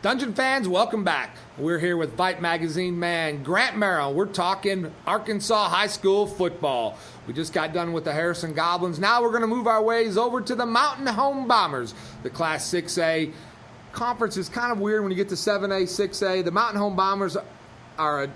Dungeon fans, welcome back. We're here with Fight Magazine man Grant Merrill. We're talking Arkansas high school football. We just got done with the Harrison Goblins. Now we're going to move our ways over to the Mountain Home Bombers. The Class 6A conference is kind of weird when you get to 7A, 6A. The Mountain Home Bombers are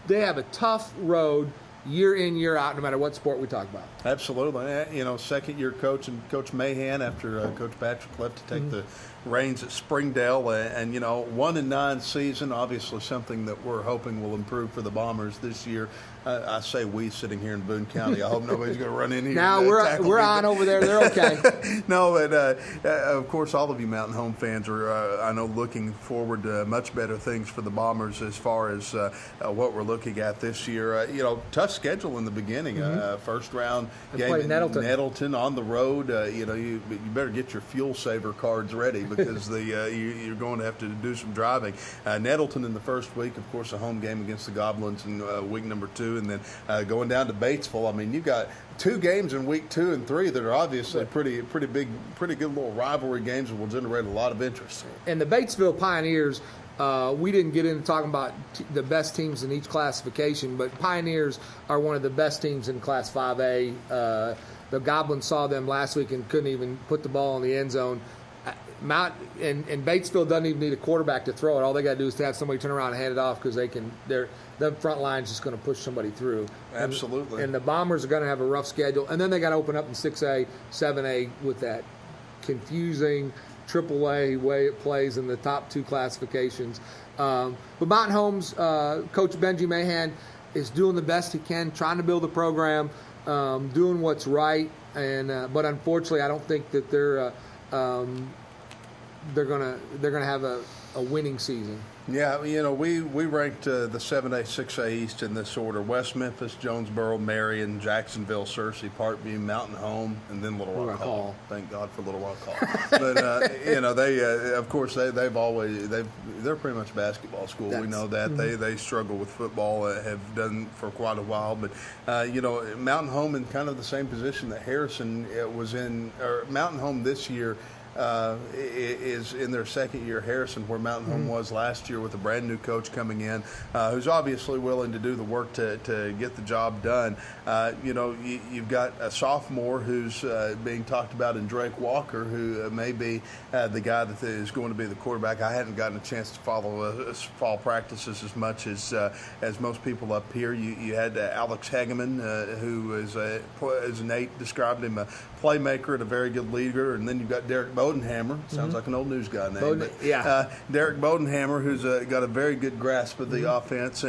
they have a tough road year in, year out, no matter what sport we talk about. Absolutely. You know, second-year coach and Coach Mahan after Coach Patrick left to take the reins at Springdale. And, you know, 1-9 season, obviously something that we're hoping will improve for the Bombers this year. I say we sitting here in Boone County. I hope nobody's going to run in here. Now we're on over there. They're okay. No, but of course, all of you Mountain Home fans are, I know, looking forward to much better things for the Bombers as far as what we're looking at this year. You know, tough schedule in the beginning. First round game in Nettleton on the road. You know, you better get your fuel saver cards ready because you're going to have to do some driving. Nettleton in the first week, of course, a home game against the Goblins in week number 2. And then going down to Batesville. I mean, you've got 2 games in week 2 and 3 that are obviously pretty big, pretty good little rivalry games that will generate a lot of interest. And the Batesville Pioneers, we didn't get into talking about the best teams in each classification, but Pioneers are one of the best teams in Class 5A. The Goblins saw them last week and couldn't even put the ball in the end zone. And Batesville doesn't even need a quarterback to throw it. All they got to do is to have somebody turn around and hand it off because the front line's just going to push somebody through. Absolutely. And the Bombers are going to have a rough schedule. And then they got to open up in 6A, 7A with that confusing AAA way it plays in the top 2 classifications. But Mountain Home's Coach Benji Mahan is doing the best he can, trying to build a program, doing what's right. But unfortunately, I don't think that they're gonna have a winning season. Yeah, you know, we ranked the 7A, 6A East in this order: West Memphis, Jonesboro, Marion, Jacksonville, Searcy, Parkview, Mountain Home, and then Little Rock Hall. Thank God for Little Rock Hall. But you know, they of course they're pretty much a basketball school. We know that they struggle with football, have done for quite a while. But you know, Mountain Home in kind of the same position that Harrison was in, or Mountain Home this year. Is in their second year. Harrison, where Mountain Home was last year, with a brand new coach coming in, who's obviously willing to do the work to get the job done. You know, you've got a sophomore who's being talked about in Drake Walker, who may be the guy that is going to be the quarterback. I hadn't gotten a chance to follow fall practices as much as most people up here. You had Alex Hageman, who is as Nate described him, a playmaker and a very good leader, and then you've got Derek Bodenhammer. Sounds like an old news guy name. Derek Bodenhammer, who's got a very good grasp of the offense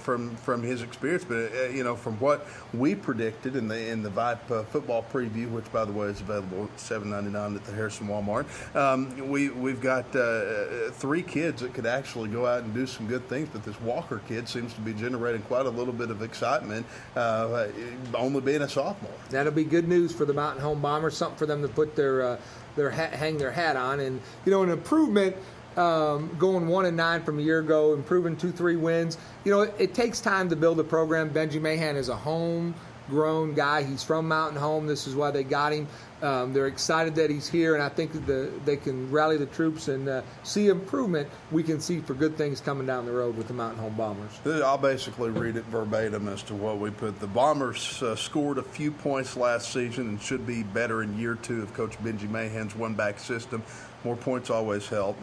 from his experience. But you know, from what we predicted in the Vipe football preview, which by the way is available at $7.99 at the Harrison Walmart, we've got 3 kids that could actually go out and do some good things. But this Walker kid seems to be generating quite a little bit of excitement, only being a sophomore. That'll be good news for the Mountain Home Bombers. Something for them to put hang their hat on. And you know, an improvement, going 1-9 from a year ago, improving 2-3 wins. You know, it takes time to build a program. Benji Mahan is a homegrown guy. He's from Mountain Home. This is why they got him. They're excited that he's here, and I think that they can rally the troops and see improvement. We can see for good things coming down the road with the Mountain Home Bombers. I'll basically read it verbatim as to what we put. The Bombers scored a few points last season and should be better in year 2 of Coach Benji Mahan's one-back system. More points always help.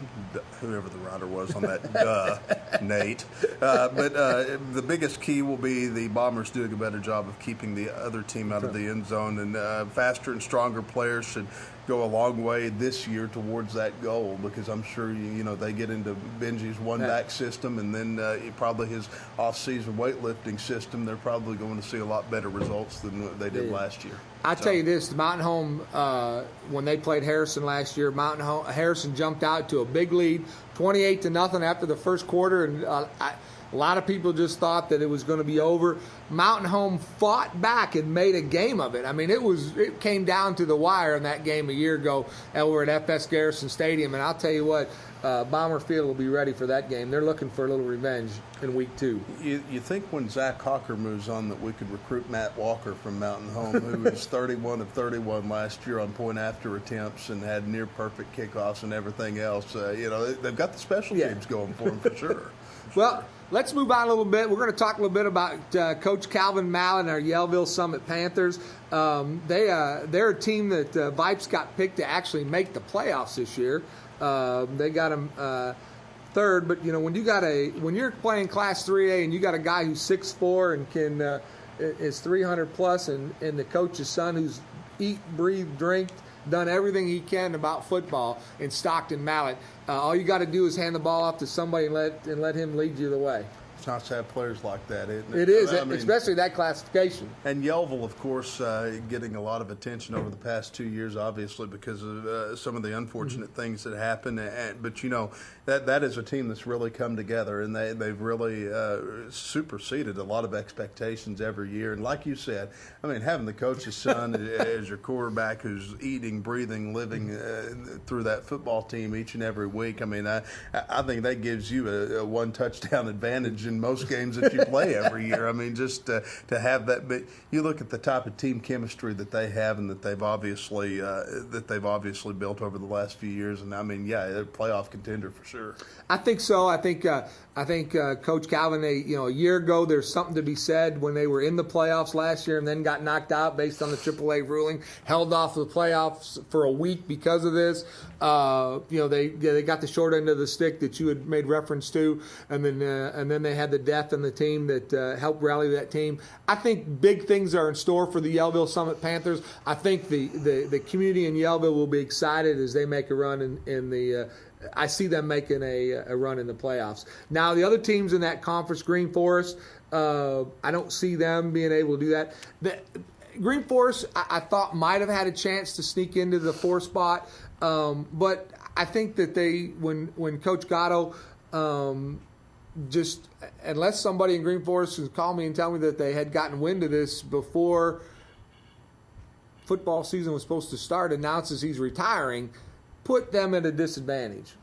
Whoever the writer was on that, Nate. But the biggest key will be the Bombers doing a better job of keeping the other team out of the end zone, and faster and stronger players should go a long way this year towards that goal, because I'm sure you know they get into Benji's one-back system, and then probably his off-season weightlifting system. They're probably going to see a lot better results than they did last year. I tell you this: the Mountain Home, when they played Harrison last year, Harrison jumped out to a big lead, 28-0 after the first quarter, and A lot of people just thought that it was going to be over. Mountain Home fought back and made a game of it. I mean, it came down to the wire in that game a year ago over at FS Garrison Stadium, and I'll tell you what, Bomber Field will be ready for that game. They're looking for a little revenge in week 2. You think when Zach Hawker moves on that we could recruit Matt Walker from Mountain Home, who was 31 of 31 last year on point after attempts and had near perfect kickoffs and everything else. They've got the special teams going for them for sure. Well, let's move on a little bit. We're going to talk a little bit about Coach Calvin Mallett and our Yellville Summit Panthers. They're a team that Vipes got picked to actually make the playoffs this year. They got them third, but when you're playing Class 3A and you got a guy who's 6'4" and is 300 plus, and the coach's son who's eat, breathe, drink, done everything he can about football in Stockton Mallett. All you got to do is hand the ball off to somebody and let him lead you the way. It's nice to have players like that, isn't it? It is, especially that classification. And Yellville, of course, getting a lot of attention over the past 2 years, obviously, because of some of the unfortunate things that happened. But, that is a team that's really come together, and they've really superseded a lot of expectations every year. And like you said, having the coach's son as your quarterback who's eating, breathing, living through that football team each and every week, I think that gives you a one-touchdown advantage in most games that you play every year. Just to have that. But you look at the type of team chemistry that they have and that they've obviously built over the last few years. And they're a playoff contender for sure. I think so. I think Coach Calvin, a year ago, there's something to be said when they were in the playoffs last year and then got knocked out based on the AAA ruling, held off the playoffs for a week because of this. They got the short end of the stick that you had made reference to, and then they had the death in the team that helped rally that team. I think big things are in store for the Yellville Summit Panthers. I think the community in Yellville will be excited as they make a run in the. I see them making a run in the playoffs. Now, the other teams in that conference, Green Forest, I don't see them being able to do that. Green Forest, I thought might have had a chance to sneak into the 4 spot, but I think that when Coach Gatto, just unless somebody in Green Forest can call me and tell me that they had gotten wind of this before football season was supposed to start, announces he's retiring, put them at a disadvantage.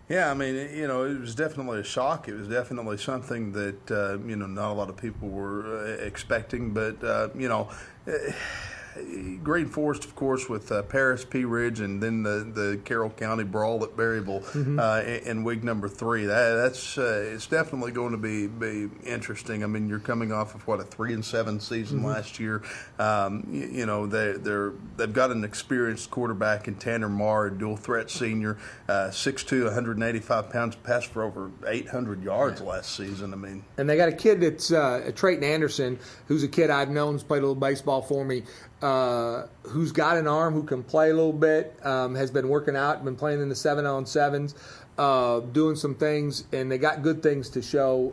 Yeah, it was definitely a shock. It was definitely something that, not a lot of people were expecting. But, Green Forest, of course, with Paris, Pea Ridge, and then the Carroll County Brawl at Berryville in week number 3. That's it's definitely going to be interesting. You're coming off of a 3-7 season last year. They've got an experienced quarterback in Tanner Marr, a dual threat senior, 6'2", 185 pounds, passed for over 800 yards last season. And they got a kid that's Trayton Anderson, who's a kid I've known, who's played a little baseball for me. Who's got an arm, who can play a little bit, has been working out, been playing in the 7-on-7s, doing some things, and they got good things to show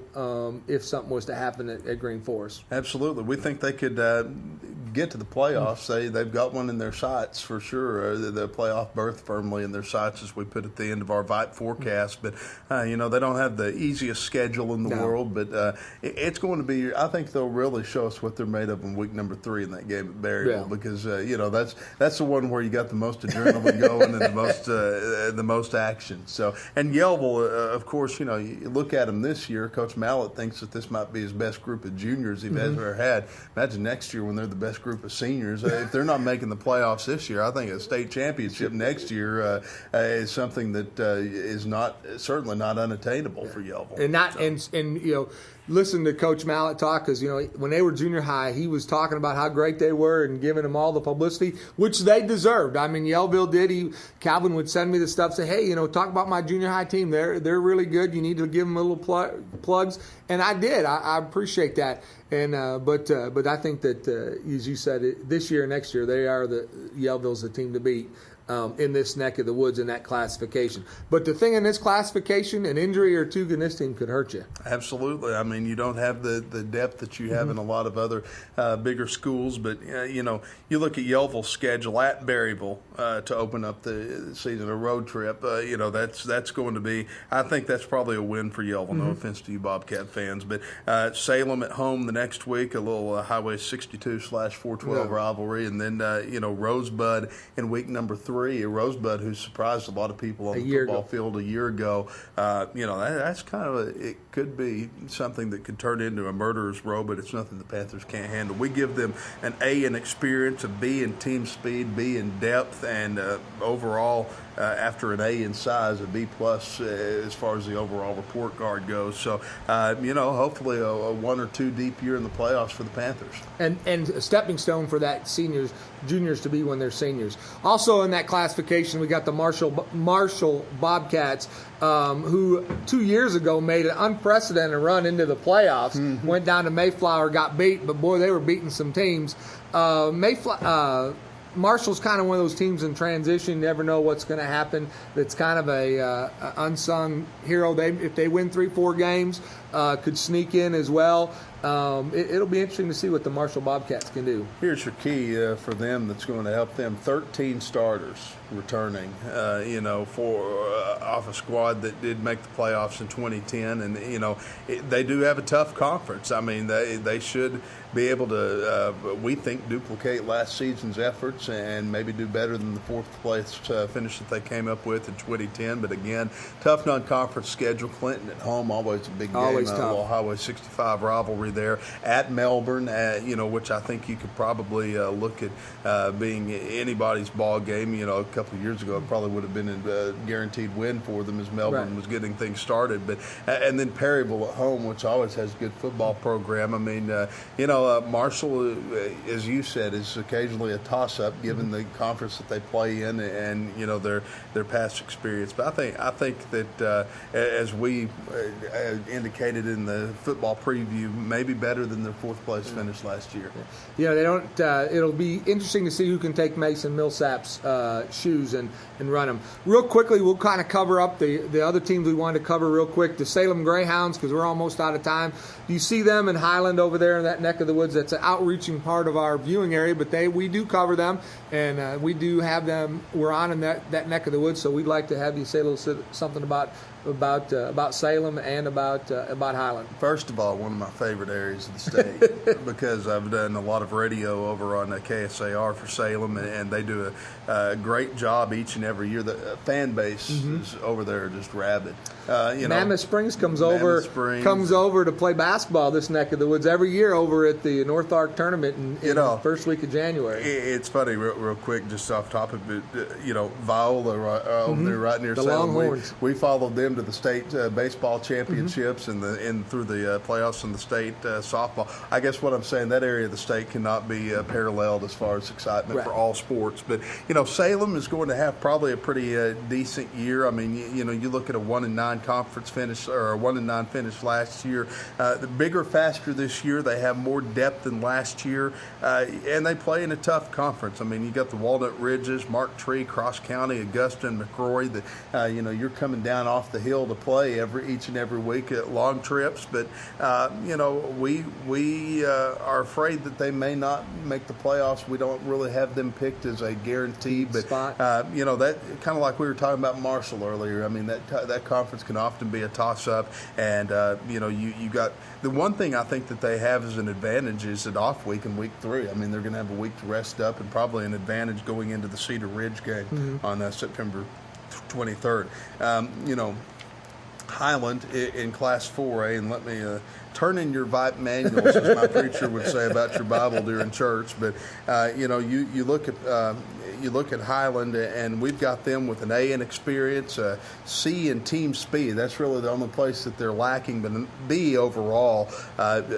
if something was to happen at Green Forest. Absolutely. We think they could get to the playoffs. They've got one in their sights for sure. The playoff berth firmly in their sights, as we put at the end of our VIPE forecast. But, they don't have the easiest schedule in the world. But it's going to be, I think they'll really show us what they're made of in week number 3 in that game at Berryville. Because, that's the one where you got the most adrenaline going and the most action. So, and Yellville, of course, you look at them this year. Coach Mallett thinks that this might be his best group of juniors he's ever had. Imagine next year when they're the best group of seniors. If they're not making the playoffs this year, I think a state championship next year is something that is certainly not unattainable for Yellville. And listen to Coach Mallett talk, because when they were junior high, he was talking about how great they were and giving them all the publicity, which they deserved. Yellville did. Calvin would send me the stuff, say, hey, talk about my junior high team. They're really good. You need to give them a little plugs, and I did. I appreciate that. And but I think that as you said, this year and next year, they are Yellville's the team to beat. in this neck of the woods in that classification. But the thing in this classification, an injury or two in this team could hurt you. Absolutely. I mean, you don't have the depth that you have in a lot of other bigger schools. But, you look at Yellville's schedule at Berryville to open up the season, a road trip. That's going to be, I think that's probably a win for Yellville. No offense to you Bobcat fans. But Salem at home the next week, a little Highway 62/412 rivalry. And then, Rosebud in week number 3. A Rosebud who surprised a lot of people on the football field a year ago. That's kind of it could be something that could turn into a murderer's row, but it's nothing the Panthers can't handle. We give them an A in experience, a B in team speed, B in depth, and overall, after an A in size, a B plus as far as the overall report card goes. So, hopefully a 1 or 2 deep year in the playoffs for the Panthers. And a stepping stone for that juniors to be when they're seniors. Also in that classification, we got the Marshall Bobcats, who 2 years ago made an unprecedented run into the playoffs. Went down to Mayflower, got beat, but boy, they were beating some teams. Marshall's kind of one of those teams in transition. You never know what's going to happen. It's kind of a unsung hero. If they win 3-4 games, could sneak in as well. It'll be interesting to see what the Marshall Bobcats can do. Here's your key for them that's going to help them. 13 starters returning, off a squad that did make the playoffs in 2010. And, they do have a tough conference. I mean, they should be able to, we think, duplicate last season's efforts and maybe do better than the 4th place finish that they came up with in 2010. But, again, tough non-conference schedule. Clinton at home, always a big game. Always tough. A little Highway 65 rivalry there at Melbourne, which I think you could probably look at being anybody's ball game. A couple of years ago, it probably would have been a guaranteed win for them as Melbourne was getting things started. But and then Perryville at home, which always has a good football program. I mean, Marshall, as you said, is occasionally a toss-up given the conference that they play in and their past experience. But I think that as we indicated in the football preview, maybe better than their 4th place finish last year. They don't. It'll be interesting to see who can take Mason Millsap's shoes and run them. Real quickly, we'll kind of cover up the other teams we wanted to cover real quick. The Salem Greyhounds, because we're almost out of time. You see them in Highland over there in that neck of the woods. That's an outreaching part of our viewing area, but we do cover them, and we do have them. We're on in that neck of the woods, so we'd like to have you say a little something about Salem and about Highland. First of all, one of my favorite areas of the state because I've done a lot of radio over on KSAR for Salem, and they do a great job each and every year. The fan base is over there just rabid. Mammoth Springs comes over to play basketball this neck of the woods every year over at the North Arc tournament in the first week of January. It's funny, real quick, just off topic, but Viola over there right near the Salem. Longhorns. We followed them to the state baseball championships and through the playoffs in the state softball. I guess what I'm saying, that area of the state cannot be paralleled as far as excitement for all sports. But Salem is going to have probably a pretty decent year. I mean, you look at a 1-9 conference finish or a 1-9 finish last year. The bigger, faster this year. They have more depth than last year, and they play in a tough conference. I mean, you got the Walnut Ridges, Mark Tree, Cross County, Augusta, and McCrory. You're coming down off the hill to play each and every week at long trips. But we are afraid that they may not make the playoffs. We don't really have them picked as a guarantee. But that kind of like we were talking about Marshall earlier. I mean, that conference can often be a toss-up, and you got the one thing I think that they have as an advantage is an off week in week 3. I mean, they're going to have a week to rest up, and probably an advantage going into the Cedar Ridge game on September 23rd. Highland in Class 4A, and let me turn in your Vipe manuals, as my preacher would say about your Bible during church. But you look at Highland, and we've got them with an A in experience, a C in team speed. That's really the only place that they're lacking, but an B overall.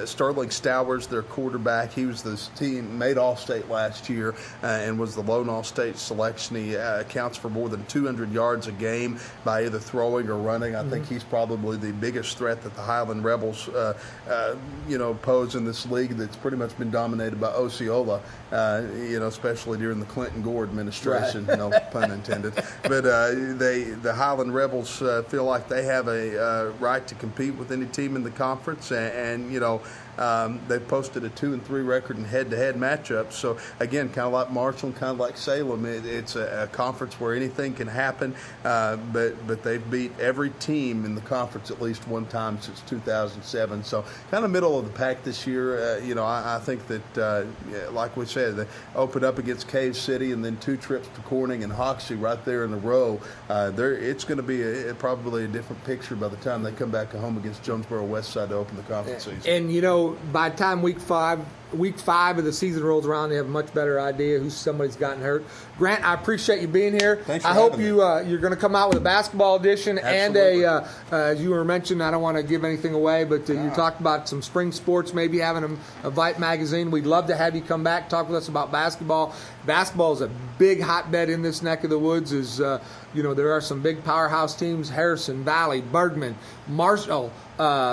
Sterling Stowers, their quarterback, he was this team made All-State last year and was the lone All-State selection. He accounts for more than 200 yards a game by either throwing or running. I think he's probably the biggest threat that the Highland Rebels pose in this league that's pretty much been dominated by Osceola, especially during the Clinton Gore administration, right. No pun intended. But the Highland Rebels feel like they have a right to compete with any team in the conference, and they've posted a 2-3 record in head-to-head matchups. So again, kind of like Marshall and kind of like Salem, it's a conference where anything can happen. But they've beat every team in the conference at least one time since 2007. So kind of middle of the pack this year. I think that like we said, they opened up against Cave City and then 2 trips to Corning and Hoxie right there in a row. It's going to be probably a different picture by the time they come back home against Jonesboro Westside to open the conference season. And by the time week five of the season rolls around, they have a much better idea who somebody's gotten hurt. Grant, I appreciate you being here. Thanks for I hope having you're going to come out with a basketball edition. Absolutely. And as you were mentioning, I don't want to give anything away, but you talked about some spring sports, maybe having a Vite magazine. We'd love to have you come back, talk with us about basketball. Basketball is a big hotbed in this neck of the woods. There are some big powerhouse teams: Harrison, Valley, Bergman, Marshall.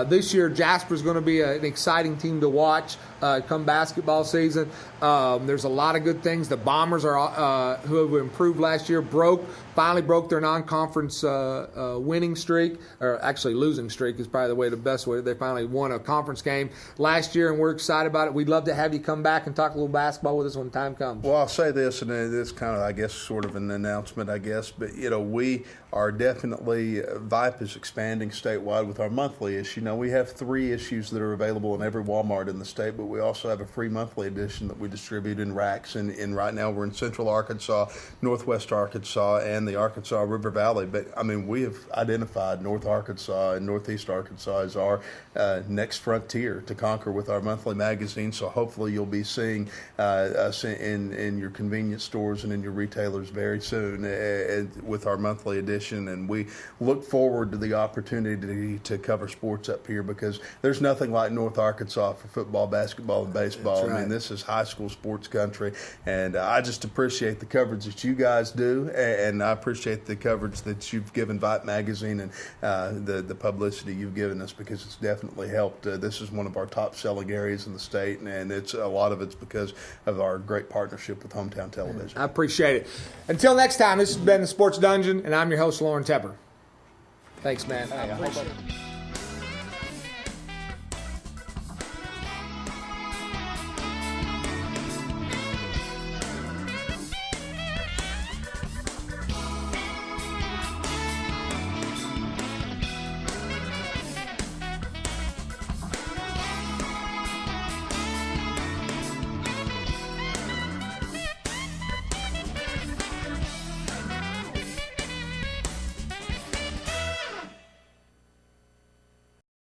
This year, Jasper's going to be an exciting team to watch come basketball season. There's a lot of good things. The Bombers are who have improved last year finally broke their non-conference winning streak, or actually losing streak is probably the best way. They finally won a conference game last year, and we're excited about it. We'd love to have you come back and talk a little basketball with us when time comes. Well, I'll say this, and it's kind of, I guess, sort of an announcement, I guess, but, we are definitely, Vipe is expanding statewide with our monthly issue. Now, we have 3 issues that are available in every Walmart in the state, but we also have a free monthly edition that we distribute in racks, and right now we're in Central Arkansas, Northwest Arkansas, and the Arkansas River Valley. But, we have identified North Arkansas and Northeast Arkansas as our next frontier to conquer with our monthly magazine, so hopefully you'll be seeing us in your convenience stores and in your retailers very soon with our monthly edition. And we look forward to the opportunity to cover sports up here, because there's nothing like North Arkansas for football, basketball, and baseball. That's right. This is high school sports country, and I just appreciate the coverage that you guys do, and I appreciate the coverage that you've given Vite Magazine and the publicity you've given us, because it's definitely helped. This is one of our top-selling areas in the state, and a lot of it's because of our great partnership with Hometown Television. I appreciate it. Until next time, this has been the Sports Dungeon, and I'm your host, Lauren Tepper. Thanks, man. I appreciate it.